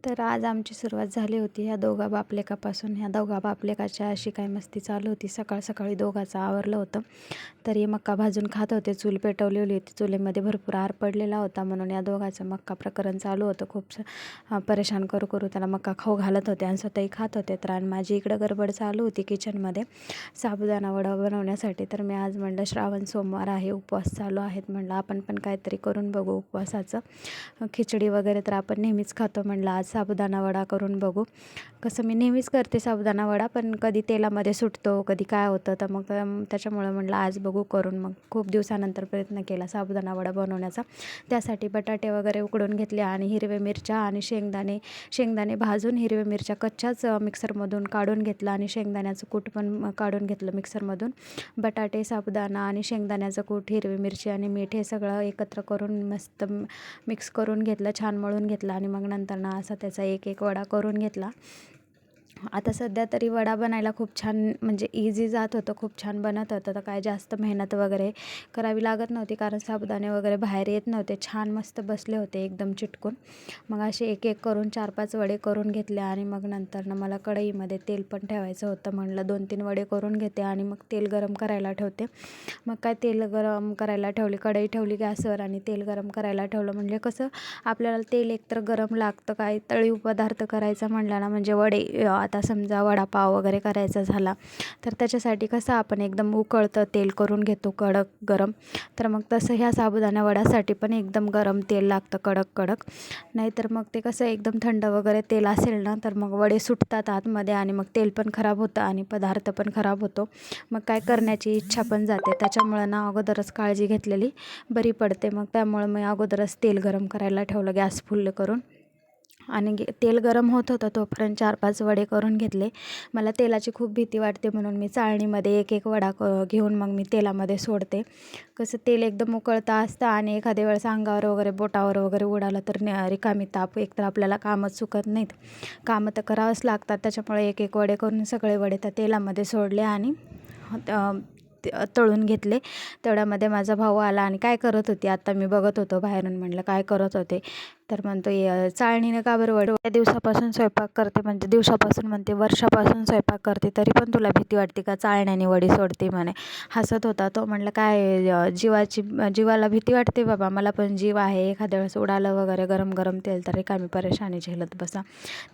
तर आज आमची सुरुवात झाली होती ह्या दोघा बापलेकापासून. ह्या दोघा बापलेकाच्या अशी काय मस्ती चालू होती. सकाळ सकाळी दोघाचं आवरलं होतं. तरी मक्का भाजून खात होते. चूल पेटवलेली होती. चुलीमध्ये भरपूर आर पडलेला होता म्हणून या दोघाचं मक्का प्रकरण चालू होतं. खूप परेशान करू करू त्याला मक्का खाऊ घालत होते आणि स्वतःही खात होते. तर आणि माझी इकडं गडबड चालू होती किचनमध्ये साबुदाणा वडा बनवण्यासाठी. तर मी आज म्हणलं श्रावण सोमवार आहे, उपवास चालू आहेत, म्हणलं आपण पण काहीतरी करून बघू उपवासाचं. खिचडी वगैरे तर आपण नेहमीच खातो, म्हणलं आज साबुदाणा वडा करून बघू. कसं मी नेहमीच करते साबुदाणा वडा, पण कधी तेलामध्ये सुटतो, कधी काय होतं, तर मग त्याच्यामुळं म्हणलं आज बघू करून. मग खूप दिवसानंतर प्रयत्न केला साबुदाणा वडा बनवण्याचा. त्यासाठी बटाटे वगैरे उकडून घेतले आणि हिरव्या मिरच्या आणि शेंगदाणे भाजून हिरव्या मिरच्या कच्च्याच मिक्सरमधून काढून घेतलं आणि शेंगदाण्याचं कूट पण काढून घेतलं मिक्सरमधून. बटाटे, साबुदाणा आणि शेंगदाण्याचं कूट, हिरवी मिरची आणि मीठ हे सगळं एकत्र करून मस्त मिक्स करून घेतलं, छान मळून घेतलं आणि मग नंतर असा त्याचा एक एक वडा करून घेतला. आता सध्या तरी वडा बनायला खूप छान म्हणजे इझी जात होतं, खूप छान बनत होतं. तर काय जास्त मेहनत वगैरे करावी लागत नव्हती, कारण साबुदाणे वगैरे बाहेर येत नव्हते, छान मस्त बसले होते एकदम चिटकून. मग असे एक एक करून 4-5 वडे करून घेतले आणि मग नंतर मला कढईमध्ये तेल पण ठेवायचं होतं. म्हणलं 2-3 वडे करून घेते आणि मग तेल गरम करायला ठेवते. मग काय तेल गरम करायला ठेवली, कढई ठेवली गॅसवर आणि तेल गरम करायला ठेवलं. म्हणजे कसं आपल्याला तेल एकतर गरम लागतं, काय तळीव पदार्थ करायचा म्हणलं ना, म्हणजे वडे, आता समजा वडापाव वगैरे करायचा झाला तर त्याच्यासाठी कसं आपण एकदम उकळतं तेल करून घेतो कडक गरम. तर मग तसं ह्या साबुदाणा वड्यासाठी पण एकदम गरम तेल लागतं, कडक कडक. नाहीतर मग ते कसं एकदम थंड वगैरे तेल असेल ना तर मग वडे सुटतात आतमध्ये आणि मग तेल पण खराब होतं आणि पदार्थ पण खराब होतो. मग काय करण्याची इच्छा पण जाते. त्याच्यामुळं ना अगोदरच काळजी घेतलेली बरी पडते. मग त्यामुळं मी अगोदरच तेल गरम करायला ठेवलं गॅस फुल्ल करून आणि तेल गरम होत होतं तोपर्यंत 4-5 वडे करून घेतले. मला तेलाची खूप भीती वाटते म्हणून मी चाळणीमध्ये एक एक वडा घेऊन मग मी तेलामध्ये सोडते. कसं तेल एकदम उकळतं असतं आणि एखाद्या वेळेस अंगावर वगैरे बोटावर वगैरे उडाला तर रिकामी ताप, एकतर आपल्याला कामच चुकत नाहीत, कामं तर करावंच लागतात. त्याच्यामुळे एक एक वडे करून सगळे वडे त्या तेलामध्ये सोडले आणि तळून घेतले. तेवढ्यामध्ये माझा भाऊ आला आणि काय करत होती आता, मी बघत होतो बाहेरून. म्हणलं काय करत होते, तर म्हणतो चाळणीनं का बरं वडे, त्या दिवसापासून स्वयंपाक करते, म्हणजे दिवसापासून म्हणते वर्षापासून स्वयंपाक करते, तरी पण तुला भीती वाटते का चाळण्याने वडी सोडते म्हणे. हसत होता तो. म्हणलं काय जीवाला भीती वाटते बाबा, मला पण जीव आहे, एखाद्या वेळेस उडालं वगैरे गरम गरम तेल तर रिकामी परेशानी झेलत बसा.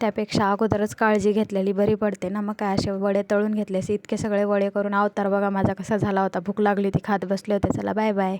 त्यापेक्षा अगोदरच काळजी घेतलेली बरी पडते ना. मग काय असे वडे तळून घेतले. इतके सगळे वडे करून अवतार बघा माझा कसा झाला होता. भूक लागली होती, खात बसले होते. चला बाय बाय.